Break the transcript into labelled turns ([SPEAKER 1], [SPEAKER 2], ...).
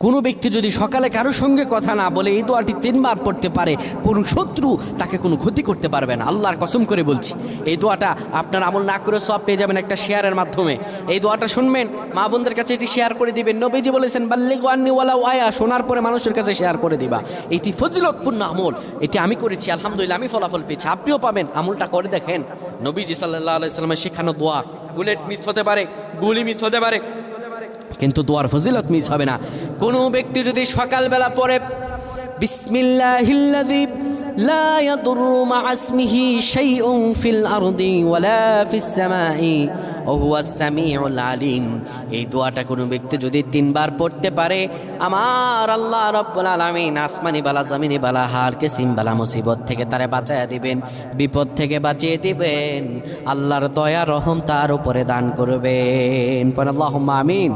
[SPEAKER 1] কোনো ব্যক্তি যদি সকালে কারোর সঙ্গে কথা না বলে এই দোয়াটি 3 বার পড়তে পারে, কোনো শত্রু তাকে কোনো ক্ষতি করতে পারবে না। আল্লাহর কসম করে বলছি, এই দোয়াটা আপনার আমল না করে সব পেয়ে যাবেন একটা শেয়ারের মাধ্যমে। এই দোয়াটা শুনবেন, মা বোনদের কাছে এটি শেয়ার করে দিবেন। নবীজি বলেছেন বাল্লিগু আন্নি ওয়ালাউ আয়া, শোনার পরে মানুষের কাছে শেয়ার করে দিবা। এটি ফজিলতপূর্ণ আমল, এটি আমি করেছি, আলহামদুলিল্লাহ আমি ফলাফল পেয়েছি, আপনিও পাবেন। আমলটা করে দেখেন। নবীজি সাল্লাল্লাহু আলাইহি সাল্লামের শেখানো দোয়া, বুলেট মিস হতে পারে, গুলি মিস হতে পারে, কিন্তু দোয়ার ফজিলত মিস হবে না। কোনো ব্যক্তি যদি সকালবেলা পড়ে বিসমিল্লাহিল্লাযী লা ইয়াদুররু মা ইসমিহি শাইউন ফিল আরদি ওয়ালা ফিস সামাই ওয়া হুয়াস সামিউল আলিম, এই দোয়াটা কোনো ব্যক্তি যদি 3 বার পড়তে পারে, আমার আল্লাহ রাব্বুল আলামিন আসমানি বালা জমিনি বালা হার কিসিম বালা মুসিবত থেকে তারে বাঁচায়া দিবেন, বিপদ থেকে বাঁচিয়ে দিবেন। আল্লাহর দয়া রহম তার উপরে দান করবেন। আল্লাহুম্মা আমিন।